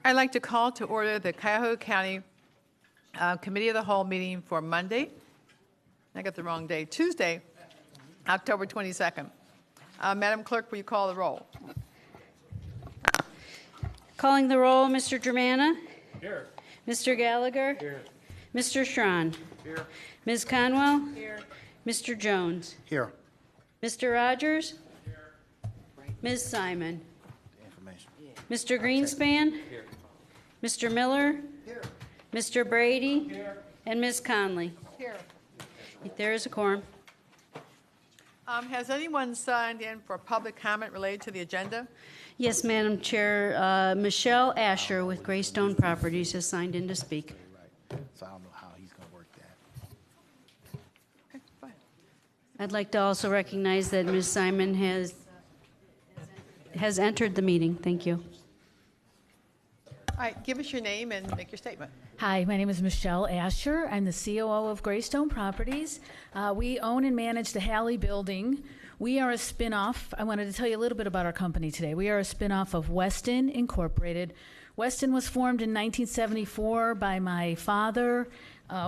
I'd like to call to order the Cuyahoga County Committee of the Whole meeting for Monday. I got the wrong day. Tuesday, October 22nd. Madam Clerk, will you call the roll? Calling the roll, Mr. Germana. Here. Mr. Gallagher. Here. Mr. Strawn. Here. Ms. Conwell. Here. Mr. Jones. Here. Mr. Rogers. Here. Ms. Simon. Information. Mr. Greenspan. Here. Mr. Miller. Here. Mr. Brady. Here. And Ms. Conley. Here. There is a quorum. Has anyone signed in for public comment related to the agenda? Yes, Madam Chair. Michelle Asher with Greystone Properties has signed in to speak. Right. So I don't know how he's going to work that. Okay, go ahead. I'd like to also recognize that Ms. Simon has entered the meeting. Thank you. All right, give us your name and make your statement. Hi, my name is Michelle Asher. I'm the COO of Greystone Properties. We own and manage the Halley Building. We are a spinoff. I wanted to tell you a little bit about our company today. We are a spinoff of Weston Incorporated. Weston was formed in 1974 by my father.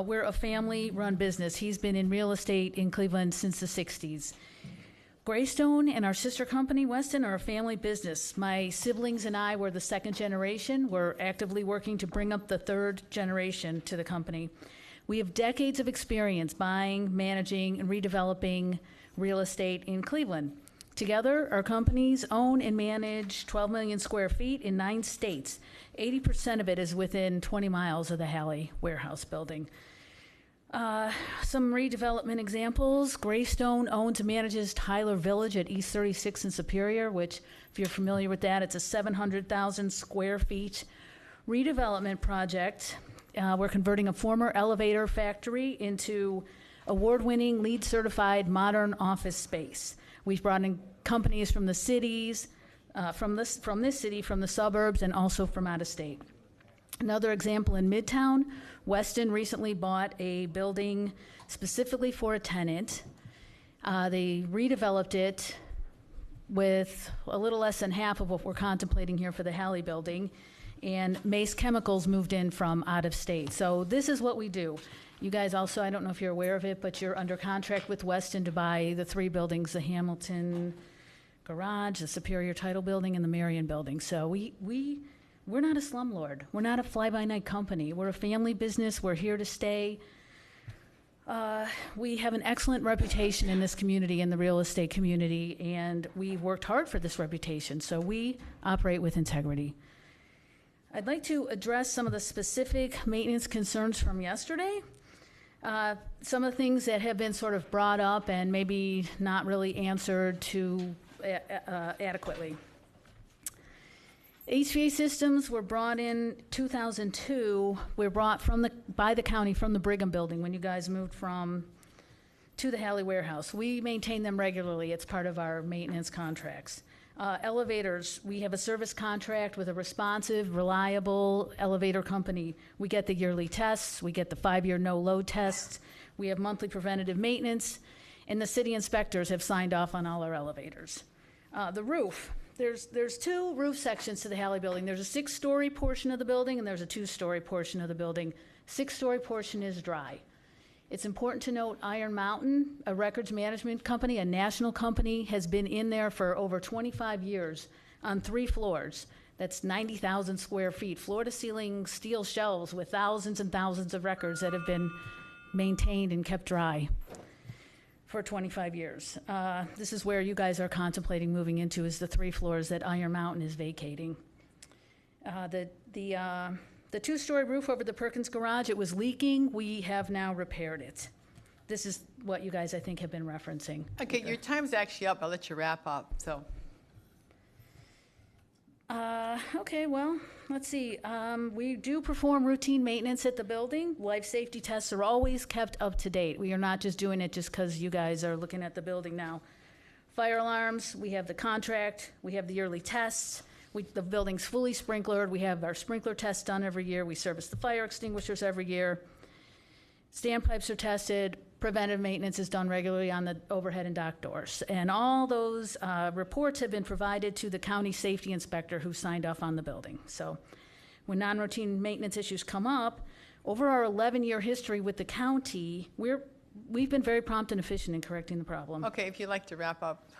We're a family-run business. He's been in real estate in Cleveland since the 60s. Greystone and our sister company, Weston, are a family business. My siblings and I were the second generation. We're actively working to bring up the third generation to the company. We have decades of experience buying, managing, and redeveloping real estate in Cleveland. Together, our companies own and manage 12 million square feet in 9 states. 80% of it is within 20 miles of the Halley warehouse building. Some redevelopment examples. Greystone owns and manages Tyler Village at East 36 in Superior, which, if you're familiar with that, it's a 700,000 square feet redevelopment project. We're converting a former elevator factory into award-winning, LEED-certified modern office space. We've brought in companies from the cities, from this city, from the suburbs, and also from out of state. Another example in Midtown, Weston recently bought a building specifically for a tenant. They redeveloped it with a little less than half of what we're contemplating here for the Halley building, and Mace Chemicals moved in from out of state. So this is what we do. You guys also, I don't know if you're aware of it, but you're under contract with Weston to buy the 3 buildings, the Hamilton Garage, the Superior Title Building, and the Marion Building. So we're not a slumlord. We're not a fly-by-night company. We're a family business. We're here to stay. We have an excellent reputation in this community, in the real estate community, and we worked hard for this reputation, so we operate with integrity. I'd like to address some of the specific maintenance concerns from yesterday. Some of the things that have been sort of brought up and maybe not really answered to adequately. HVAC systems were brought in 2002. Were brought by the county from the Brigham building when you guys moved to the Halley warehouse. We maintain them regularly. It's part of our maintenance contracts. Elevators, we have a service contract with a responsive, reliable elevator company. We get the yearly tests. We get the 5-year no-load tests. We have monthly preventative maintenance, and the city inspectors have signed off on all our elevators. The roof. There's 2 roof sections to the Halley building. There's a 6-story portion of the building, and there's a 2-story portion of the building. 6-story portion is dry. It's important to note Iron Mountain, a records management company, a national company, has been in there for over 25 years on 3 floors. That's 90,000 square feet, floor-to-ceiling steel shelves with thousands and thousands of records that have been maintained and kept dry for 25 years. This is where you guys are contemplating moving into, is the 3 floors that Iron Mountain is vacating. The 2-story roof over the Perkins Garage, it was leaking. We have now repaired it. This is what you guys, I think, have been referencing. Okay, your time's actually up. I'll let you wrap up. So. Okay, well, let's see. We do perform routine maintenance at the building. Life safety tests are always kept up to date. We are not just doing it just because you guys are looking at the building now. Fire alarms, we have the contract. We have the yearly tests. The building's fully sprinklered. We have our sprinkler tests done every year. We service the fire extinguishers every year. Standpipes are tested. preventive maintenance is done regularly on the overhead and dock doors. And all those reports have been provided to the county safety inspector who signed off on the building. So when non-routine maintenance issues come up, over our 11-year history with the county, we've been very prompt and efficient in correcting the problem. Okay, if you'd like to wrap up.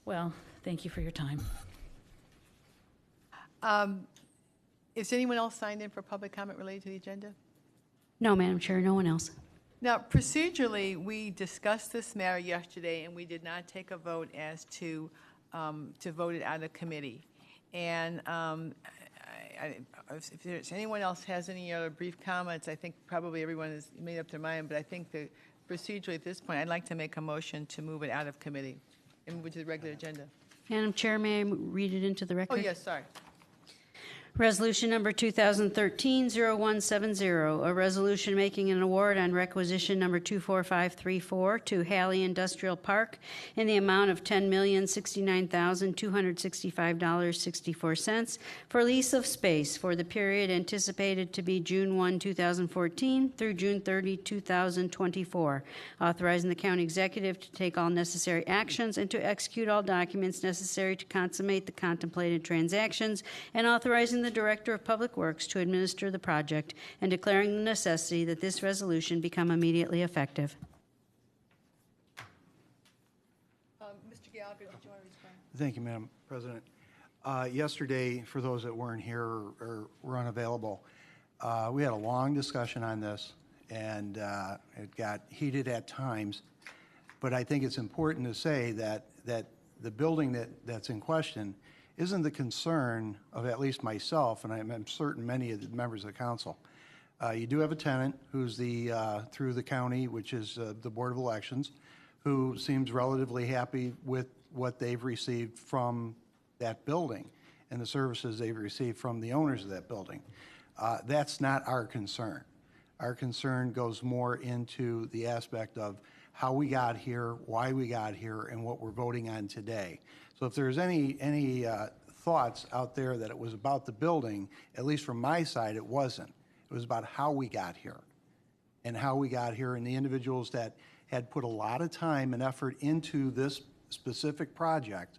Well, thank you for your time. Is anyone else signed in for public comment related to the agenda? No, Madam Chair, no one else. Now, procedurally, we discussed this matter yesterday, and we did not take a vote as to vote it out of committee. And if there's anyone else has any other brief comments, I think probably everyone has made up their mind, but I think that procedurally at this point, I'd like to make a motion to move it out of committee and move it to the regular agenda. Madam Chair, may I read it into the Oh, record? yes, sorry. Resolution number 2013-0170, a resolution making an award on requisition number 24534 to Halley Industrial Park in the amount of $10,069,265.64 for lease of space for the period anticipated to be June 1, 2014 through June 30, 2024, authorizing the county executive to take all necessary actions and to execute all documents necessary to consummate the contemplated transactions, and authorizing the Director of Public Works to administer the project, and declaring the necessity that this resolution become immediately effective. Mr. Gallagher, did you want to respond? Thank you, Madam President. Yesterday, for those that weren't here or were unavailable, we had a long discussion on this, and it got heated at times. But I think it's important to say that the building that's in question isn't the concern of at least myself, and I'm certain many of the members of the council. You do have a tenant who's through the county, which is the Board of Elections, who seems relatively happy with what they've received from that building and the services they've received from the owners of that building. That's not our concern. Our concern goes more into the aspect of how we got here, why we got here, and what we're voting on today. So if there's any thoughts out there that it was about the building, at least from my side, it wasn't. It was about how we got here, and the individuals that had put a lot of time and effort into this specific project,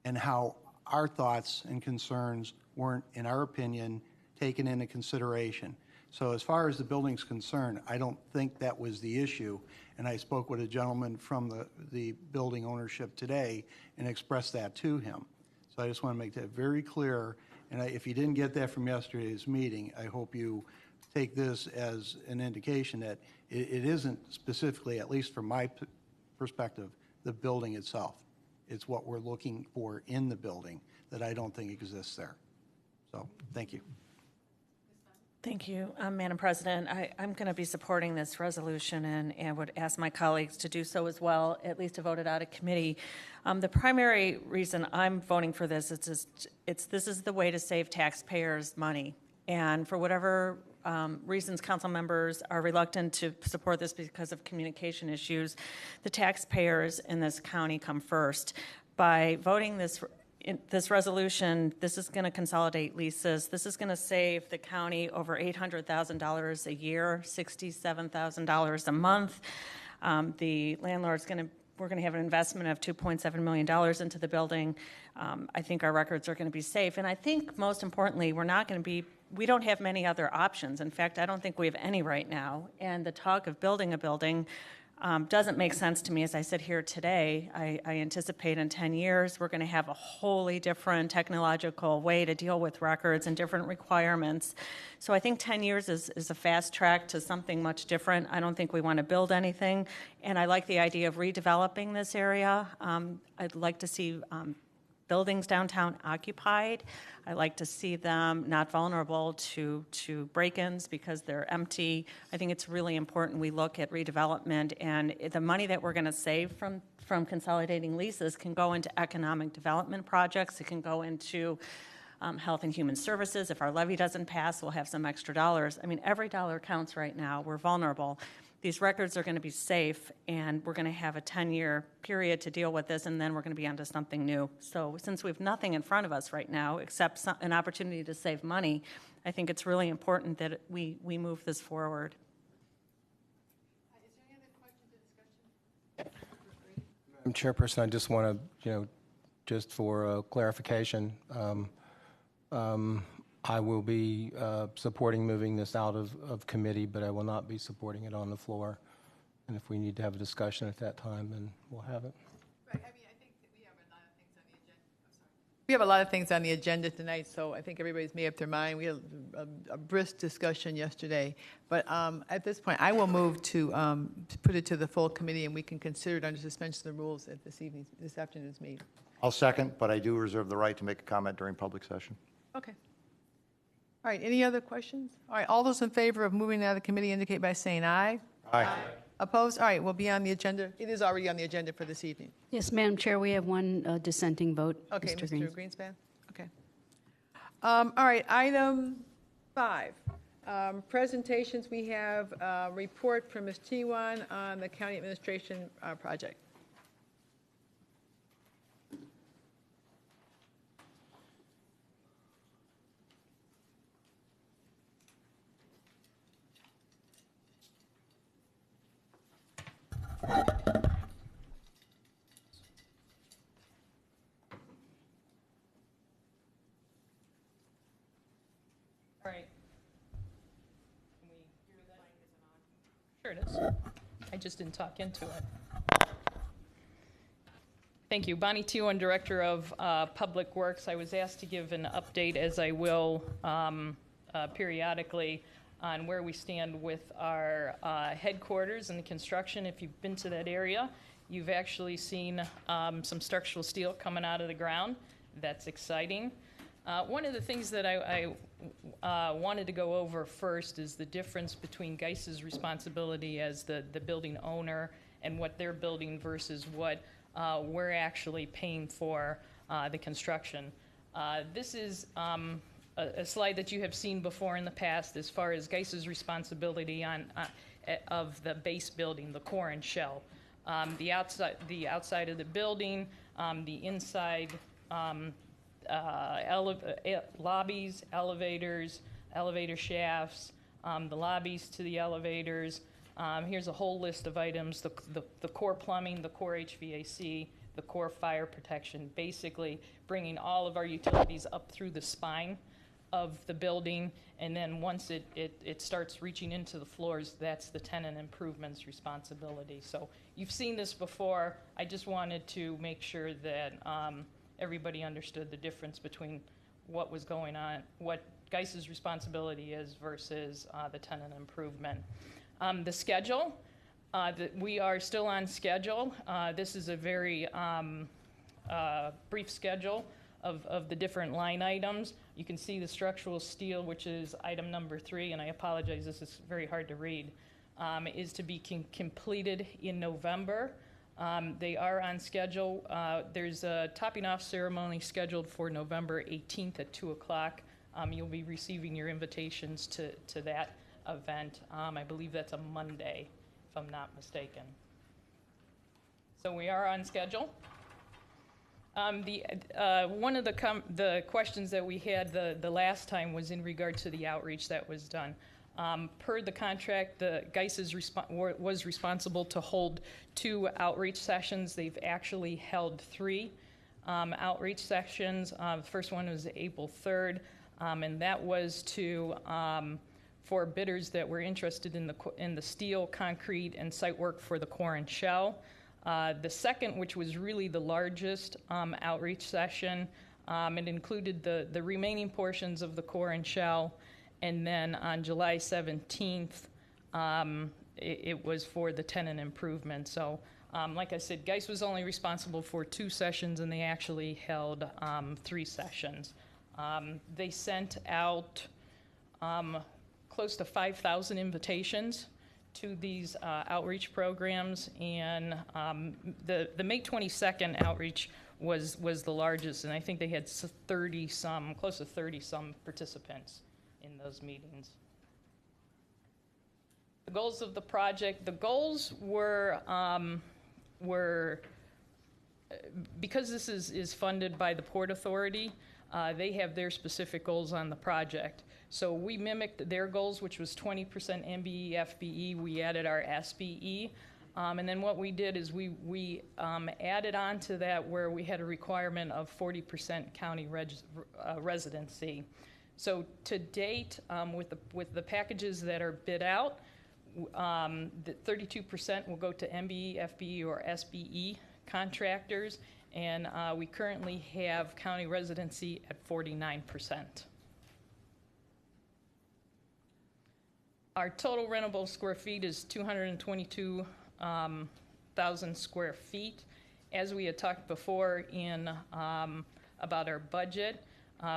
and how our thoughts and concerns weren't, in our opinion, taken into consideration. So as far as the building's concerned, I don't think that was the issue. And I spoke with a gentleman from the building ownership today and expressed that to him. So I just want to make that very clear. And if you didn't get that from yesterday's meeting, I hope you take this as an indication that it isn't specifically, at least from my perspective, the building itself. It's what we're looking for in the building that I don't think exists there. So thank you. Thank you, Madam President. I'm going to be supporting this resolution and would ask my colleagues to do so as well, at least to vote it out of committee. The primary reason I'm voting for this is this is the way to save taxpayers' money. And for whatever reasons council members are reluctant to support this because of communication issues, the taxpayers in this county come first. By voting this resolution, this is going to consolidate leases. This is going to save the county over $800,000 a year, $67,000 a month. The landlord's we're going to have an investment of $2.7 million into the building. I think our records are going to be safe. And I think most importantly, we don't have many other options. In fact, I don't think we have any right now. And the talk of building a building doesn't make sense to me as I sit here today. I anticipate in 10 years we're going to have a wholly different technological way to deal with records and different requirements. So I think 10 years is a fast track to something much different. I don't think we want to build anything. And I like the idea of redeveloping this area. I'd like to see buildings downtown occupied. I like to see them not vulnerable to break-ins because they're empty. I think it's really important we look at redevelopment, and the money that we're going to save from consolidating leases can go into economic development projects. It can go into health and human services. If our levy doesn't pass, we'll have some extra dollars. I mean, every dollar counts right now. We're vulnerable. These records are going to be safe, and we're going to have a 10-year period to deal with this, and then we're going to be onto something new. So since we have nothing in front of us right now except an opportunity to save money, I think it's really important that we move this forward. Madam Chairperson, I just want to, just for clarification, I will be supporting moving this out of committee, but I will not be supporting it on the floor. And if we need to have a discussion at that time, then we'll have it. Right, I mean, I think that we have a lot of things on the agenda. I'm sorry. We have a lot of things on the agenda tonight, so I think everybody's made up their mind. We had a brisk discussion yesterday. But at this point, I will move to put it to the full committee, and we can consider it under suspension of the rules at this afternoon's meeting. I'll second, but I do reserve the right to make a comment during public session. Okay. All right, any other questions? All right, all those in favor of moving it out of the committee indicate by saying aye. Aye. Opposed? All right, we'll be on the agenda. It is already on the agenda for this evening. Yes, Madam Chair, we have one dissenting vote. Okay, Mr. Greens. Greenspan? Okay. All right, item 5. Presentations, we have a report from Ms. T1 on the county administration project. All right. Can we hear that? Sure it is. I just didn't talk into it. Thank you. Bonnie Tewan, Director of Public Works. I was asked to give an update, as I will periodically, on where we stand with our headquarters and the construction. If you've been to that area, you've actually seen some structural steel coming out of the ground. That's exciting. One of the things that I wanted to go over first is the difference between Geis's responsibility as the building owner and what they're building versus what we're actually paying for the construction. This is a slide that you have seen before in the past as far as Geis's responsibility of the base building, the core and shell. The outside of the building, the inside lobbies, elevators, elevator shafts, the lobbies to the elevators. Here's a whole list of items, the core plumbing, the core HVAC, the core fire protection, basically bringing all of our utilities up through the spine of the building, and then once it starts reaching into the floors, that's the tenant improvements responsibility. So you've seen this before. I just wanted to make sure that everybody understood the difference between what was going on, what Geis's responsibility is versus the tenant improvement. The schedule, we are still on schedule. This is a very brief schedule of the different line items. You can see the structural steel, which is item number 3, and I apologize, this is very hard to read, is to be completed in November. They are on schedule. There's a topping off ceremony scheduled for November 18th at 2 o'clock. You'll be receiving your invitations to that event. I believe that's a Monday, if I'm not mistaken. So we are on schedule. One of the questions that we had the last time was in regard to the outreach that was done. Per the contract, the Geis was responsible to hold 2 outreach sessions. They've actually held 3 outreach sessions. The first one was April 3rd, and that was for bidders that were interested in the steel, concrete, and site work for the core and shell. The second, which was really the largest outreach session, it included the remaining portions of the core and shell. And then on July 17th, it was for the tenant improvement. So like I said, Geis was only responsible for 2 sessions, and they actually held 3 sessions. They sent out close to 5,000 invitations to these outreach programs, and the May 22nd outreach was the largest, and I think they had close to 30-some participants in those meetings. The goals of the project, the goals were because this is funded by the Port Authority, they have their specific goals on the project. So we mimicked their goals, which was 20% MBE, FBE. We added our SBE. And then what we did is we added on to that where we had a requirement of 40% county residency. So to date, with the packages that are bid out, the 32% will go to MBE, FBE, or SBE contractors, and we currently have county residency at 49%. Our total rentable square feet is 222,000 square feet. As we had talked before in about our budget,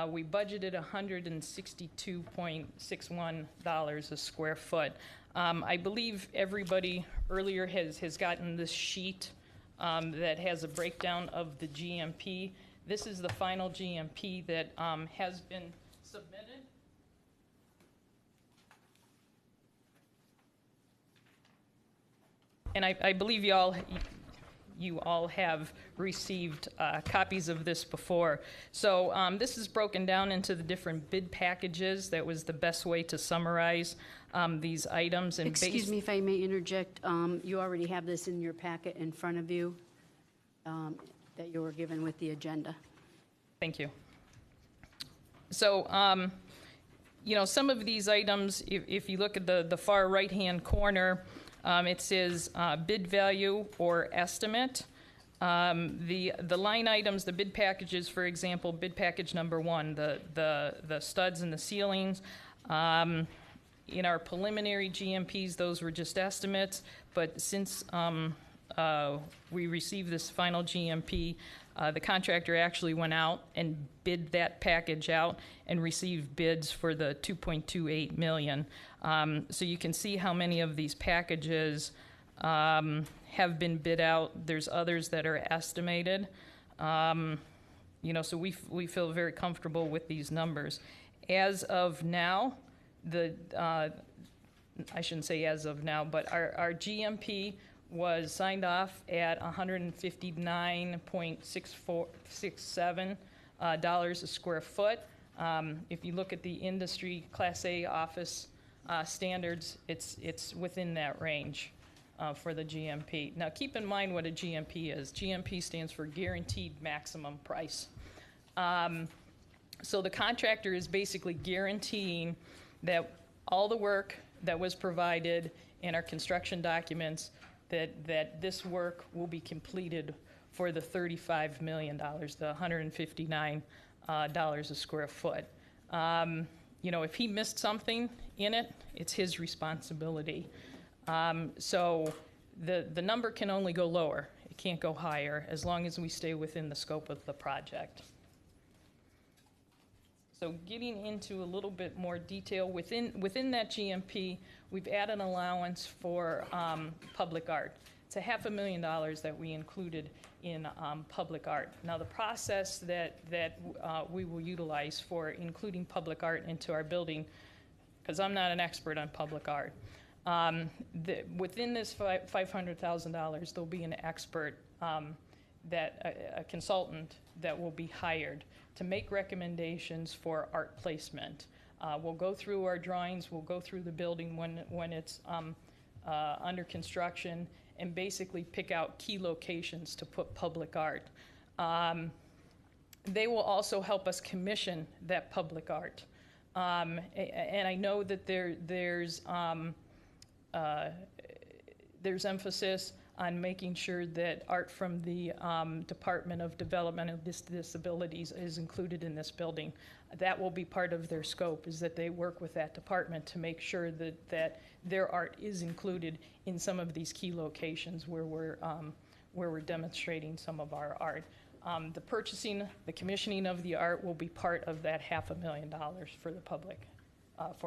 we budgeted $162.61 a square foot. I believe everybody earlier has gotten this sheet that has a breakdown of the GMP. This is the final GMP that has been submitted. And I believe you all have received copies of this before. So this is broken down into the different bid packages. That was the best way to summarize these items. And Excuse me if I may interject. You already have this in your packet in front of you that you were given with the agenda. Thank you. So, some of these items, if you look at the far right-hand corner, it says bid value or estimate. The line items, the bid packages, for example, bid package number 1, the studs and the ceilings. In our preliminary GMPs, those were just estimates, but since we received this final GMP, the contractor actually went out and bid that package out and received bids for the $2.28 million. So you can see how many of these packages have been bid out. There's others that are estimated. So we feel very comfortable with these numbers. As of now, I shouldn't say as of now, but our GMP was signed off at $159.67 a square foot. If you look at the industry Class A office standards, it's within that range for the GMP. Now keep in mind what a GMP is. GMP stands for Guaranteed Maximum Price. So the contractor is basically guaranteeing that all the work that was provided in our construction documents, that this work will be completed for the $35 million, the $159 a square foot. If he missed something in it, it's his responsibility. So the number can only go lower. It can't go higher as long as we stay within the scope of the project. So getting into a little bit more detail, within that GMP, we've added an allowance for public art. It's $500,000 that we included in public art. Now the process that we will utilize for including public art into our building, because I'm not an expert on public art, within this $500,000, there'll be an expert, a consultant that will be hired to make recommendations for art placement. We'll go through our drawings, we'll go through the building when it's under construction, and basically pick out key locations to put public art. They will also help us commission that public art. And I know that there's emphasis on making sure that art from the Department of Developmental Disabilities is included in this building. That will be part of their scope, is that they work with that department to make sure that their art is included in some of these key locations where we're demonstrating some of our art. The purchasing, the commissioning of the art will be part of that $500,000 for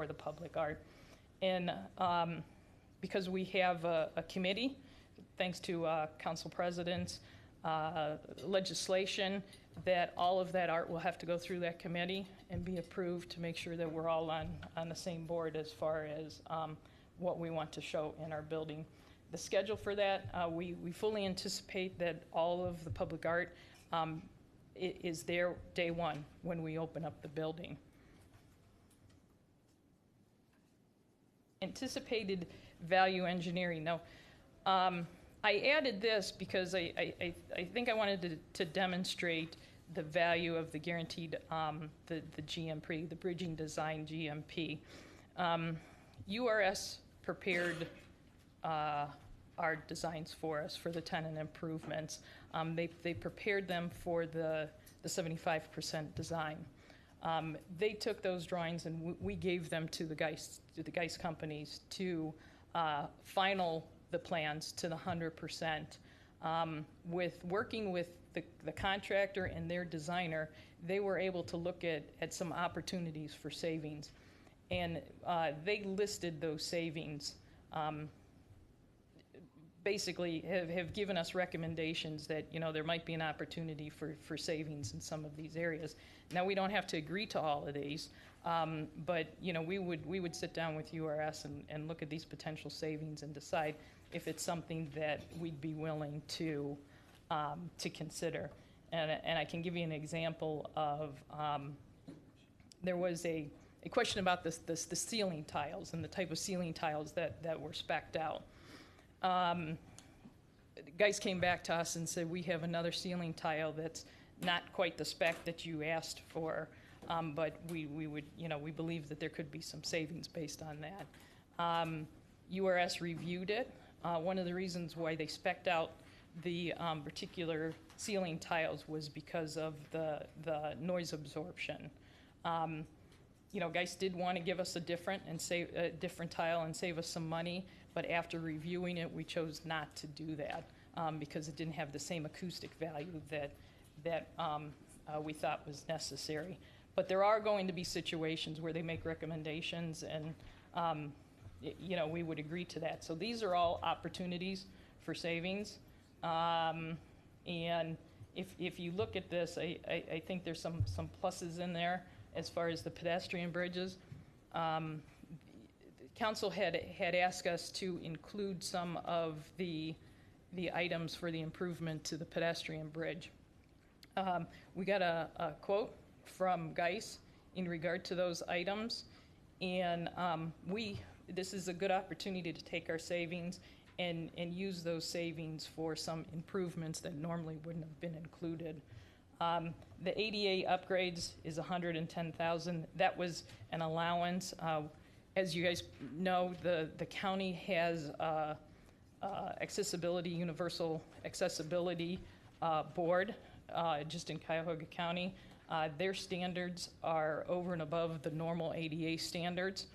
the public art. And because we have a committee, thanks to council presidents, legislation, that all of that art will have to go through that committee and be approved to make sure that we're all on the same board as far as what we want to show in our building. The schedule for that, we fully anticipate that all of the public art is there day one when we open up the building. Anticipated value engineering. Now, I added this because I think I wanted to demonstrate the value of the guaranteed, the GMP, the Bridging Design GMP. URS prepared our designs for us for the tenant improvements. They prepared them for the 75% design. They took those drawings and we gave them to the Geist companies to final the plans to the 100%. With working with the contractor and their designer, they were able to look at some opportunities for savings. And they listed those savings, basically have given us recommendations that, you know, there might be an opportunity for savings in some of these areas. Now, we don't have to agree to all of these, but, you know, we would sit down with URS and look at these potential savings and decide if it's something that we'd be willing to consider. And I can give you an example of, there was a question about the ceiling tiles and the type of ceiling tiles that were spec'd out. Guys came back to us and said, we have another ceiling tile that's not quite the spec that you asked for, but we would, you know, we believe that there could be some savings based on that. URS reviewed it. One of the reasons why they spec'd out the particular ceiling tiles was because of the noise absorption. You know, Geist did want to give us a different tile and save us some money, but after reviewing it, we chose not to do that because it didn't have the same acoustic value that we thought was necessary. But there are going to be situations where they make recommendations, and you know, we would agree to that. So these are all opportunities for savings. And if you look at this, I think there's some pluses in there as far as the pedestrian bridges. Council had asked us to include some of the items for the improvement to the pedestrian bridge. We got a quote from Geist in regard to those items, and this is a good opportunity to take our savings and use those savings for some improvements that normally wouldn't have been included. The ADA upgrades is $110,000. That was an allowance. As you guys know, the county has universal accessibility board just in Cuyahoga County. Their standards are over and above the normal ADA standards.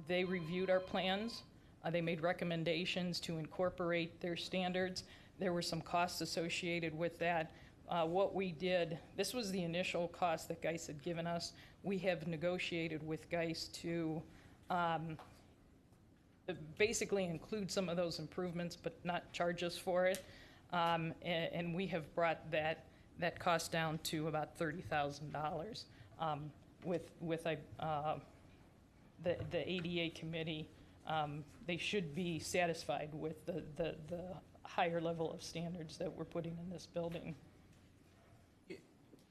They reviewed our plans. They made recommendations to incorporate their standards. There were some costs associated with that. What we did, this was the initial cost that Geist had given us. We have negotiated with Geist to basically include some of those improvements, but not charge us for it. And we have brought that cost down to about $30,000 with the ADA committee. They should be satisfied with the higher level of standards that we're putting in this building.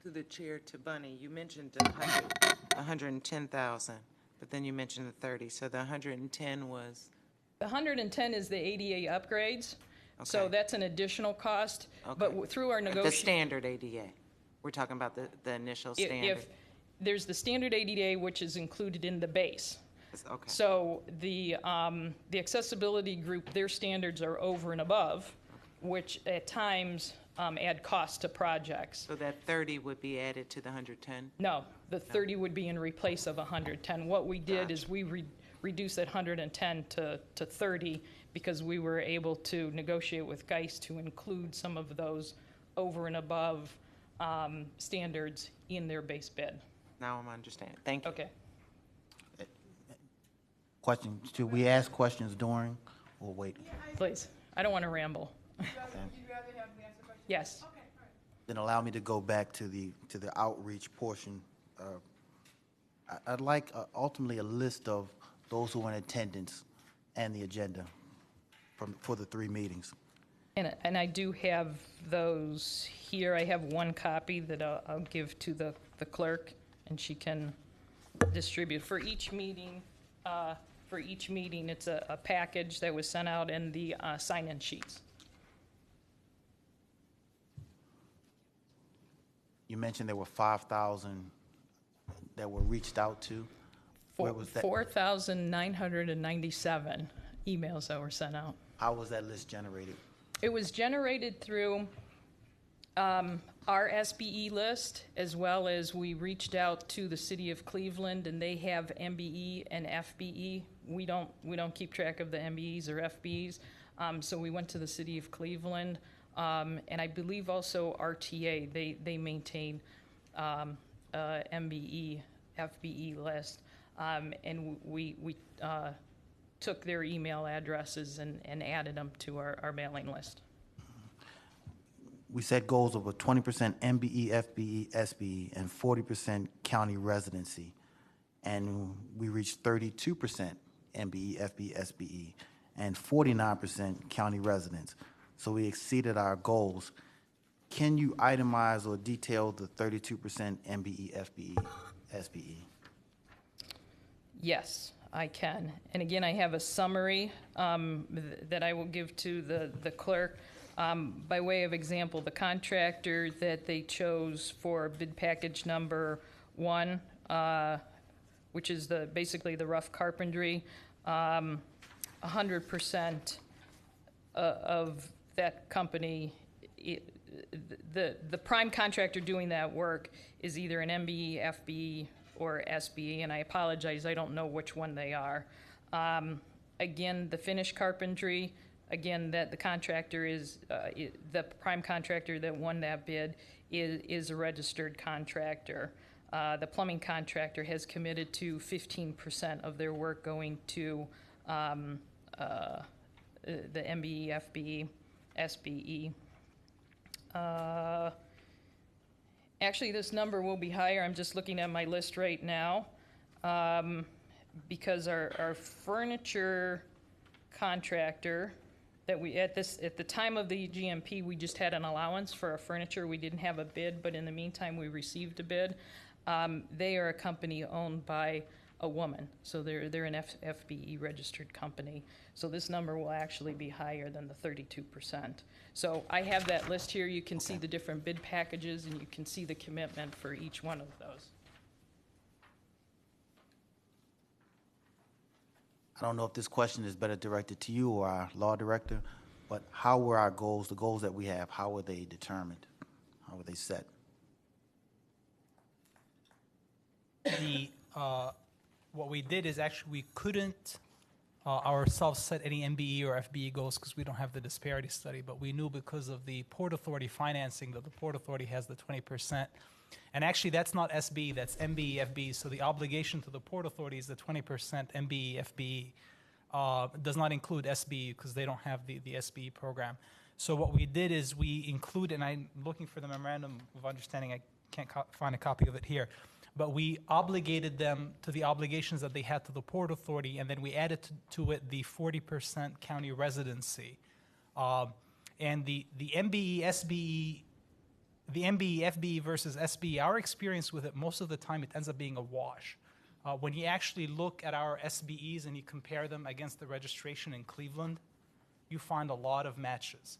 To the chair, to Bunny, you mentioned 110,000, but then you mentioned the 30. So the 110 was? The 110 is the ADA upgrades. Okay. So that's an additional cost. Okay. But through our negotiation. The standard ADA. We're talking about the initial standard. If there's the standard ADA, which is included in the base. Okay. So the accessibility group, their standards are over and above, which at times add cost to projects. So that 30 would be added to the 110? No, the 30 would be in replace of 110. What we did is we reduced that 110 to 30 because we were able to negotiate with Geist to include some of those over and above standards in their base bid. Now I'm understanding. Thank you. Okay. Question, should we ask questions during or wait? Please. I don't want to ramble. Yes. Then allow me to go back to the outreach portion. I'd like ultimately a list of those who are in attendance and the agenda for the 3 meetings. And I do have those here. I have one copy that I'll give to the clerk, and she can distribute. For each meeting, for each meeting. It's a package that was sent out in the sign-in sheets. You mentioned there were 5,000 that were reached out to. Where was that? 4,997 emails that were sent out. How was that list generated? It was generated through our SBE list, as well as we reached out to the city of Cleveland, and they have MBE and FBE. We don't keep track of the MBEs or FBEs, so we went to the city of Cleveland, and I believe also RTA. They maintain MBE, FBE list, and we took their email addresses and added them to our mailing list. We set goals of a 20% MBE, FBE, SBE, and 40% county residency. And we reached 32% MBE, FBE, SBE, and 49% county residents. So we exceeded our goals. Can you itemize or detail the 32% MBE, FBE, SBE? Yes, I can. And again, I have a summary that I will give to the clerk. By way of example, the contractor that they chose for bid package number 1, which is basically the rough carpentry, 100% of that company, the prime contractor doing that work is either an MBE, FBE, or SBE, and I apologize, I don't know which one they are. Again, the finished carpentry, again, that the contractor is, the prime contractor that won that bid is a registered contractor. The plumbing contractor has committed to 15% of their work going to the MBE, FBE, SBE. Actually, this number will be higher. I'm just looking at my list right now because our furniture contractor that we at the time of the GMP, we just had an allowance for our furniture. We didn't have a bid, but in the meantime, we received a bid. They are a company owned by a woman, so they're an FBE registered company. So this number will actually be higher than the 32%. So I have that list here. You can see the different bid packages, and you can see the commitment for each one of those. I don't know if this question is better directed to you or our law director, but how were our goals, the goals that we have, how were they determined? How were they set? What we did is actually we couldn't ourselves set any MBE or FBE goals because we don't have the disparity study, but we knew because of the Port Authority financing that the Port Authority has the 20%. And actually that's not SBE, that's MBE, FBE, so the obligation to the Port Authority is the 20% MBE, FBE. Does not include SBE because they don't have the SBE program. So what we did is we include, and I'm looking for the memorandum of understanding, I can't find a copy of it here, but we obligated them to the obligations that they had to the Port Authority, and then we added to it the 40% county residency. And the MBE, SBE, the MBE, FBE versus SBE, our experience with it, most of the time it ends up being a wash. When you actually look at our SBEs and you compare them against the registration in Cleveland, you find a lot of matches.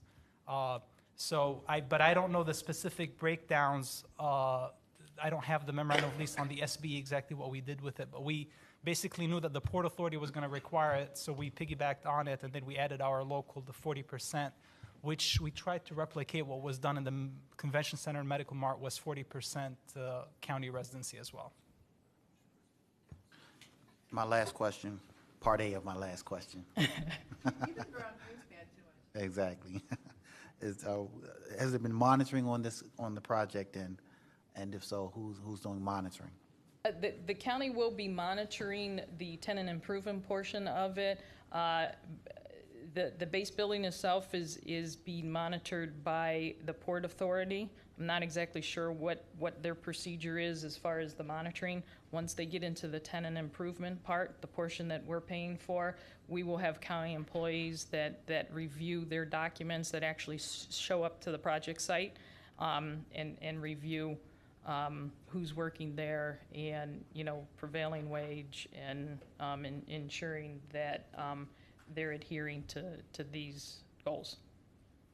But I don't know the specific breakdowns. I don't have the memorandum, at least on the SBE, exactly what we did with it. But we basically knew that the Port Authority was going to require it, so we piggybacked on it, and then we added our local to 40%, which we tried to replicate what was done in the Convention Center and Medical Mart was 40% county residency as well. My last question, part A of my last question. Exactly. Has there been monitoring on the project, and if so, who's doing monitoring? The county will be monitoring the tenant improvement portion of it. The base building itself is being monitored by the Port Authority. I'm not exactly sure what their procedure is as far as the monitoring. Once they get into the tenant improvement part, the portion that we're paying for, we will have county employees that review their documents that actually show up to the project site and review who's working there and, prevailing wage and ensuring that they're adhering to these goals.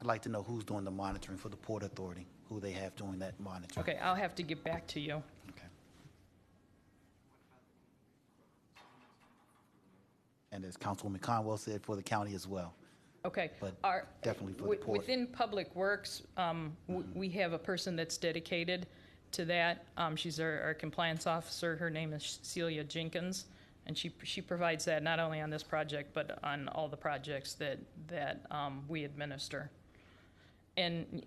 I'd like to know who's doing the monitoring for the Port Authority, who they have doing that monitoring. Okay, I'll have to get back to you. Okay. And as Councilwoman Conwell said, for the county as well. Okay. But definitely for the port. Within Public Works, we have a person that's dedicated to that. She's our compliance officer. Her name is Celia Jenkins, and she provides that not only on this project, but on all the projects that we administer. And,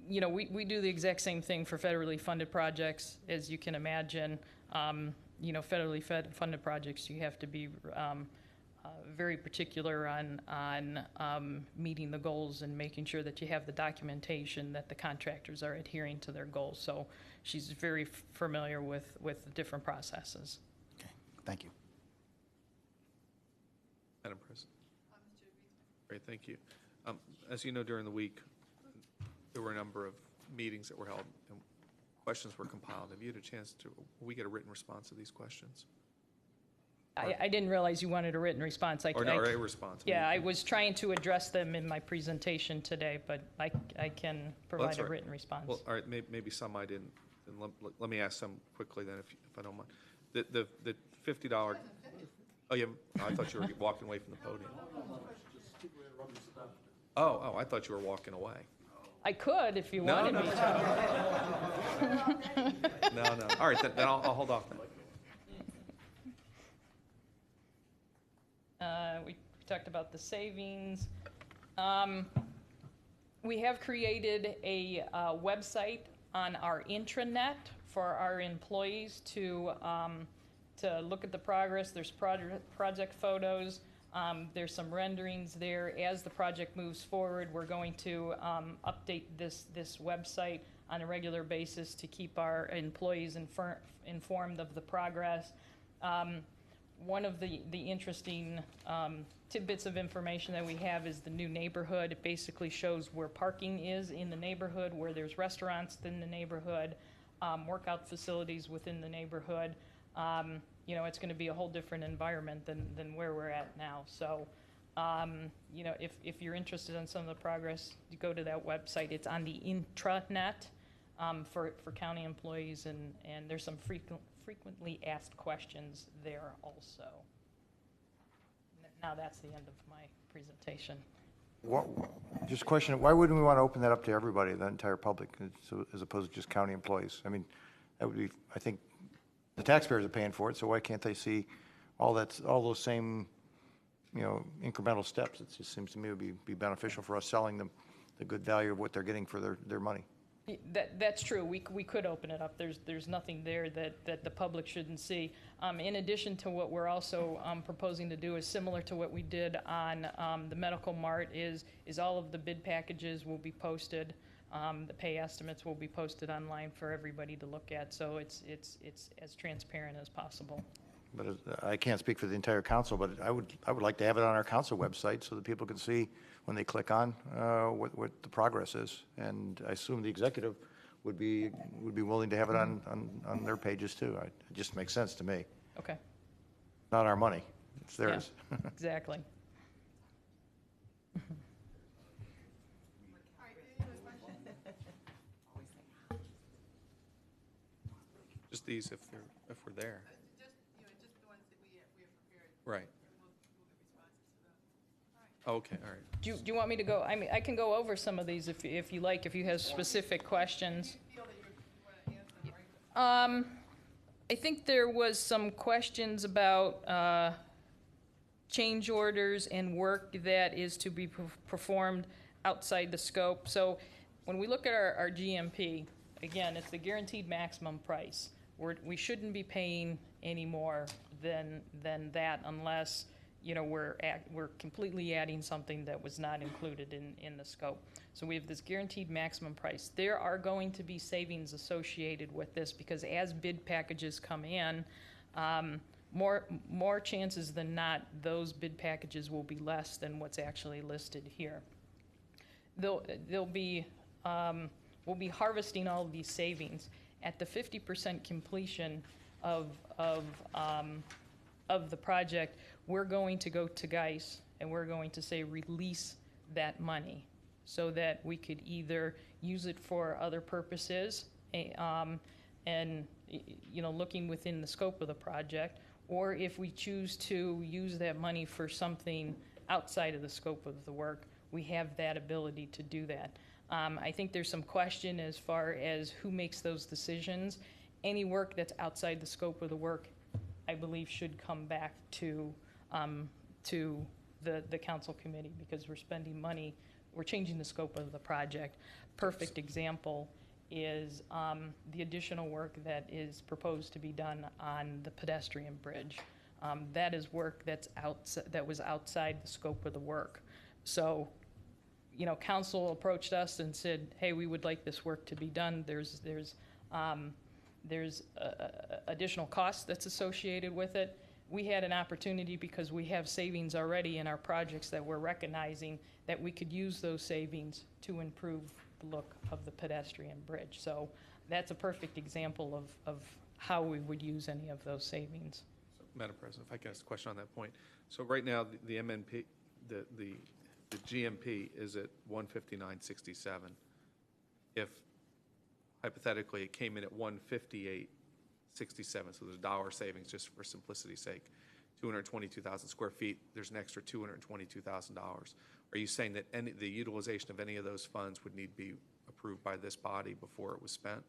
we do the exact same thing for federally funded projects, as you can imagine. Federally funded projects, you have to be very particular on meeting the goals and making sure that you have the documentation that the contractors are adhering to their goals. So she's very familiar with the different processes. Okay, thank you. Madam President. Great, thank you. As you know, during the week, there were a number of meetings that were held and questions were compiled. Have you had a chance to, will we get a written response to these questions? I didn't realize you wanted a written response. Or a response. Yeah, I was trying to address them in my presentation today, but I can provide a written response. Well, all right, maybe some I didn't. And let me ask some quickly then, if I don't mind. The $50. Oh, yeah. I thought you were walking away from the podium. Oh, I thought you were walking away. I could if you wanted me to. No. All right, then I'll hold off then. We talked about the savings. We have created a website on our intranet for our employees to look at the progress. There's project photos. There's some renderings there. As the project moves forward, we're going to update this website on a regular basis to keep our employees informed of the progress. One of the interesting tidbits of information that we have is the new neighborhood. It basically shows where parking is in the neighborhood, where there's restaurants in the neighborhood, workout facilities within the neighborhood. It's going to be a whole different environment than where we're at now. So, if you're interested in some of the progress, you go to that website. It's on the intranet for county employees, and there's some frequently asked questions there also. Now that's the end of my presentation. Just a question, why wouldn't we want to open that up to everybody, the entire public, as opposed to just county employees? I mean, that would be, I think, the taxpayers are paying for it, so why can't they see all those same, incremental steps? It just seems to me it would be beneficial for us selling them the good value of what they're getting for their money. That's true. We could open it up. There's nothing there that the public shouldn't see. In addition to what we're also proposing to do is similar to what we did on the Medical Mart is all of the bid packages will be posted. The pay estimates will be posted online for everybody to look at. So it's as transparent as possible. But I can't speak for the entire council, but I would like to have it on our council website so that people can see when they click on what the progress is. And I assume the executive would be willing to have it on their pages too. It just makes sense to me. Okay. Not our money, it's theirs. Yeah, exactly. Just these if we're there. Just the ones that we have prepared. Right. We'll get responses to those. Okay, all right. Do you want me to go? I mean, I can go over some of these if you like, if you have specific questions. I think there was some questions about change orders and work that is to be performed outside the scope. So when we look at our GMP, again, it's the guaranteed maximum price. We shouldn't be paying any more than that unless we're completely adding something that was not included in the scope. So we have this guaranteed maximum price. There are going to be savings associated with this because as bid packages come in, more chances than not, those bid packages will be less than what's actually listed here. We'll be harvesting all of these savings. At the 50% completion of the project, we're going to go to GEIS and we're going to say release that money so that we could either use it for other purposes and looking within the scope of the project, or if we choose to use that money for something outside of the scope of the work, we have that ability to do that. I think there's some question as far as who makes those decisions. Any work that's outside the scope of the work, I believe, should come back to the council committee, because we're spending money, we're changing the scope of the project. Perfect example is the additional work that is proposed to be done on the pedestrian bridge. That is work that was outside the scope of the work. So, council approached us and said, hey, we would like this work to be done. There's additional cost that's associated with it. We had an opportunity, because we have savings already in our projects, that we're recognizing that we could use those savings to improve the look of the pedestrian bridge. So that's a perfect example of how we would use any of those savings. So, Madam President, if I can ask a question on that point. So right now, the MNP, the GMP is at 159.67. If hypothetically it came in at 158.67, so there's a dollar savings, just for simplicity's sake, 222,000 square feet, there's an extra $222,000. Are you saying that the utilization of any of those funds would need to be approved by this body before it was spent?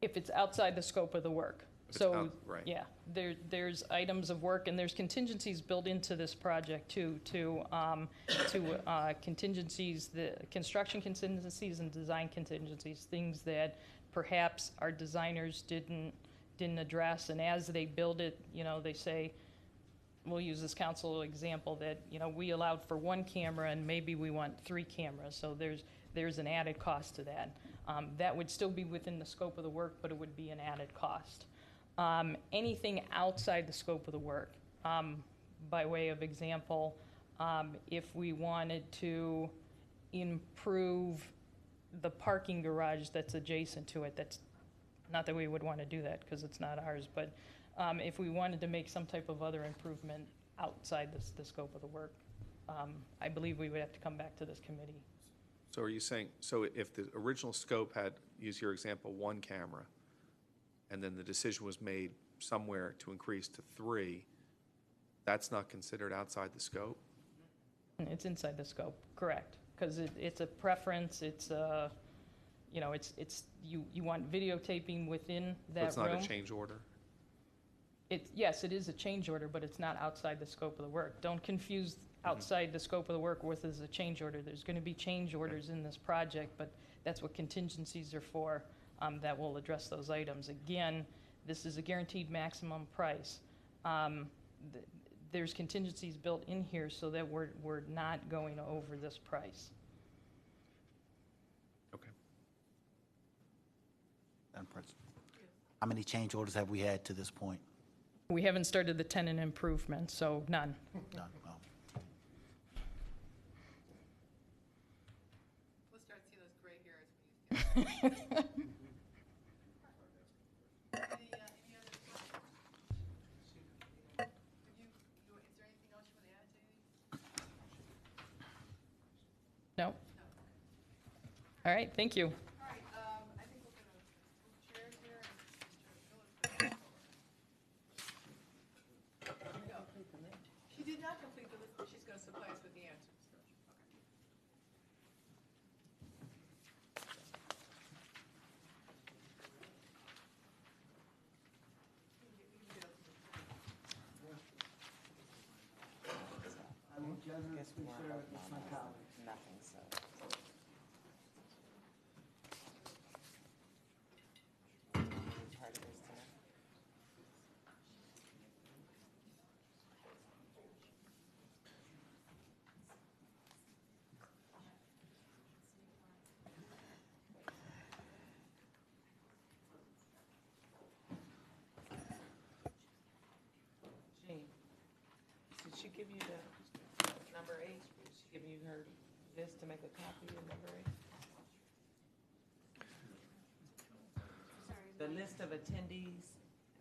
If it's outside the scope of the work. So, yeah, there's items of work, and there's contingencies built into this project too, to contingencies, the construction contingencies and design contingencies, things that perhaps our designers didn't address, and as they build it, they say, we'll use this council example that, we allowed for 1 camera and maybe we want 3 cameras, so there's an added cost to that. That would still be within the scope of the work, but it would be an added cost. Anything outside the scope of the work, by way of example, if we wanted to improve the parking garage that's adjacent to it, that's not that we would want to do that because it's not ours, but if we wanted to make some type of other improvement outside the scope of the work, I believe we would have to come back to this committee. So are you saying, so if the original scope had, use your example, 1 camera, and then the decision was made somewhere to increase to 3, that's not considered outside the scope? It's inside the scope, correct? Because it's a preference. It's you want videotaping within that room. So it's not a change order? Yes, it is a change order, but it's not outside the scope of the work. Don't confuse outside the scope of the work with as a change order. There's going to be change orders in this project, but that's what contingencies are for, that will address those items. Again, this is a guaranteed maximum price. There's contingencies built in here so that we're not going over this price. Okay. Madam President, how many change orders have we had to this point? We haven't started the tenant improvement, so none. None. Oh. We'll start seeing those gray hairs when you see them. Any other questions? Is there anything else you want to add to these? No? All right, thank you. All right, I think we're going to move chairs here and Mr. Phillips. No. She did not complete the list, but she's going to supply us with the answers. Nothing, so. Part of this tonight. Jean, did she give you the number 8? Did she give you her list to make a copy of number 8? the list of attendees,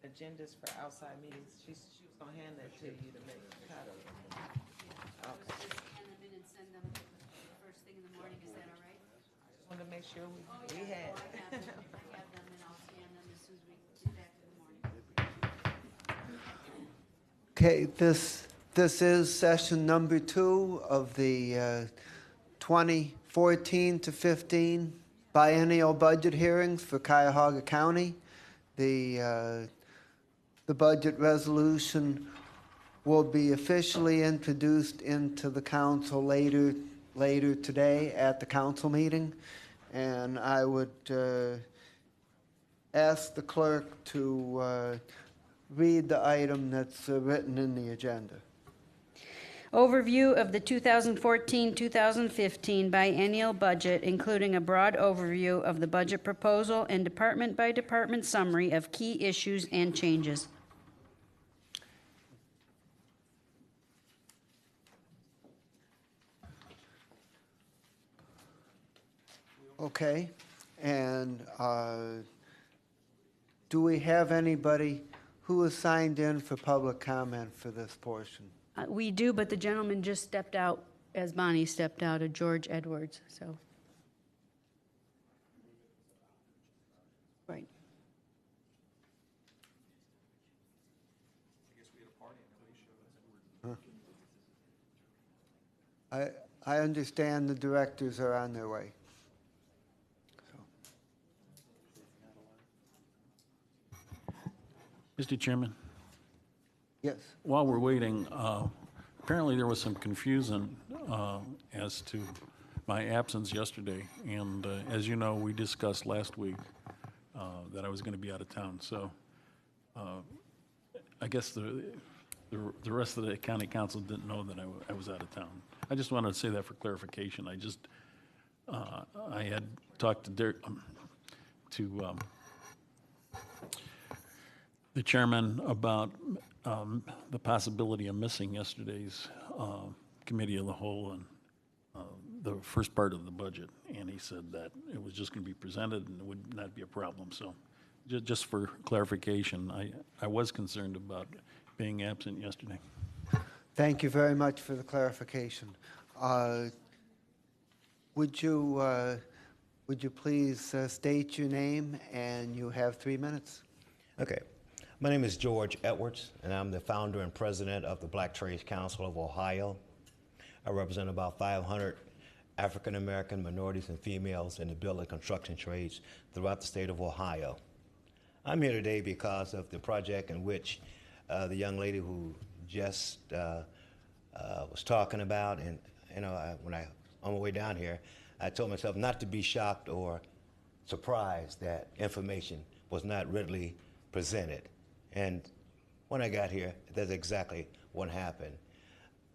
agendas for outside meetings. She was gonna hand that to you to make a copy. Okay. Just scan them in and send them first thing in the morning, is that all right? Just wanted to make sure we had. I have them, and I'll scan them as soon as we get back in the morning. Okay, this is session number 2 of the 2014 to 15 biennial budget hearings for Cuyahoga County. The budget resolution will be officially introduced into the council later today at the council meeting, and I would ask the clerk to read the item that's written in the agenda. Overview of the 2014-2015 biennial budget, including a broad overview of the budget proposal and department-by-department summary of key issues and changes. Okay, and do we have anybody who is signed in for public comment for this portion? We do, but the gentleman just stepped out, as Bonnie stepped out, of George Edwards, so. Right. I understand the directors are on their way. Mr. Chairman, Yes. while we're waiting, apparently there was some confusion as to my absence yesterday. And as you know, we discussed last week that I was going to be out of town. So I guess the rest of the county council didn't know that I was out of town. I just wanted to say that for clarification. I had talked to the chairman about the possibility of missing yesterday's committee of the whole and the first part of the budget, and he said that it was just going to be presented and it would not be a problem. So just for clarification, I was concerned about being absent yesterday. Thank you very much for the clarification. Would you please state your name, and you have 3 minutes. Okay. My name is George Edwards, and I'm the founder and president of the Black Trades Council of Ohio. I represent about 500 African American minorities and females in the building construction trades throughout the state of Ohio. I'm here today because of the project in which the young lady who just was talking about, and when I on my way down here, I told myself not to be shocked or surprised that information was not readily presented. And when I got here, that's exactly what happened.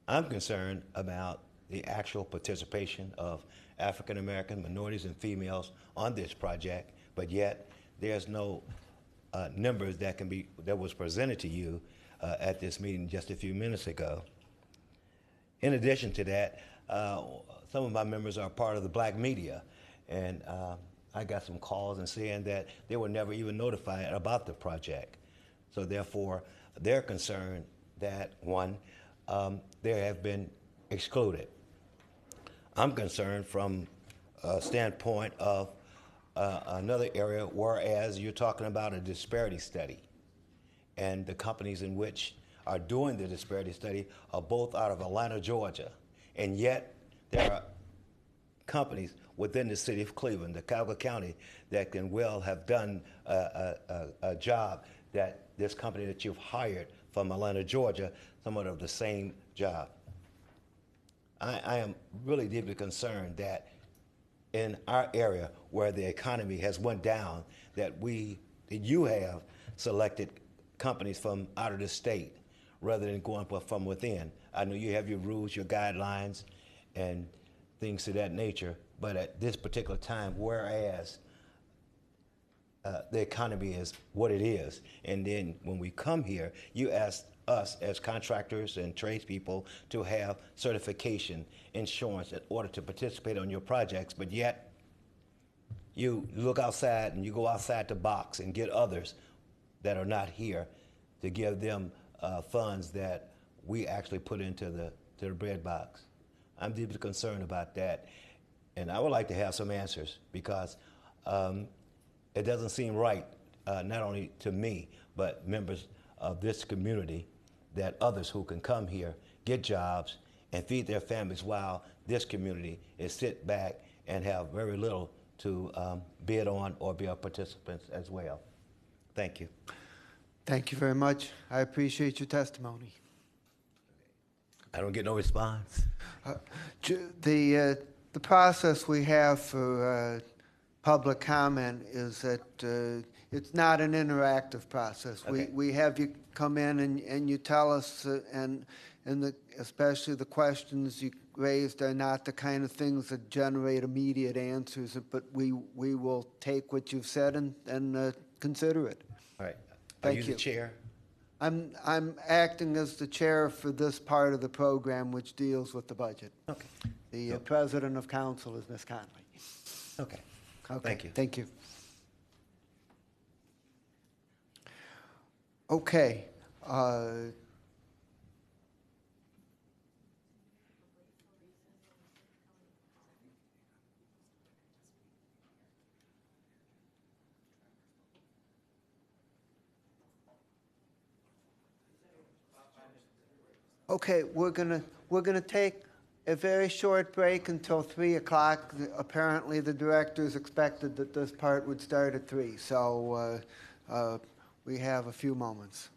I'm concerned about the actual participation of African American minorities and females on this project, but yet there's no numbers that was presented to you at this meeting just a few minutes ago. In addition to that, some of my members are part of the black media, and I got some calls and saying that they were never even notified about the project. So therefore, they're concerned that, one, they have been excluded. I'm concerned from a standpoint of another area, whereas you're talking about a disparity study, and the companies in which are doing the disparity study are both out of Atlanta, Georgia, and yet there are companies within the city of Cleveland, the Cuyahoga County, that can well have done a job that this company that you've hired from Atlanta, Georgia, somewhat of the same job. I am really deeply concerned that in our area where the economy has went down, that you have selected companies from out of the state rather than going from within. I know you have your rules, your guidelines, and things of that nature, but at this particular time, whereas the economy is what it is, and then when we come here, you ask us as contractors and tradespeople to have certification, insurance in order to participate on your projects, but yet you look outside and you go outside the box and get others that are not here to give them funds that we actually put into the bread box. I'm deeply concerned about that. And I would like to have some answers because it doesn't seem right, not only to me, but members of this community, that others who can come here, get jobs, and feed their families while this community is sit back and have very little to bid on or be a participants as well. Thank you. Thank you very much. I appreciate your testimony. I don't get no response. The process we have for public comment is that it's not an interactive process. Okay. We have you come in and you tell us, especially the questions you raised are not the kind of things that generate immediate answers, but we will take what you've said and consider it. All right. Thank Are you you. the chair? I'm acting as the chair for this part of the program, which deals with the budget. Okay. The president of council is Ms. Conley. Okay. Okay. Thank you. Thank you. Okay. Okay, we're gonna take a very short break until 3 o'clock. Apparently, the directors expected that this part would start at 3, so we have a few moments.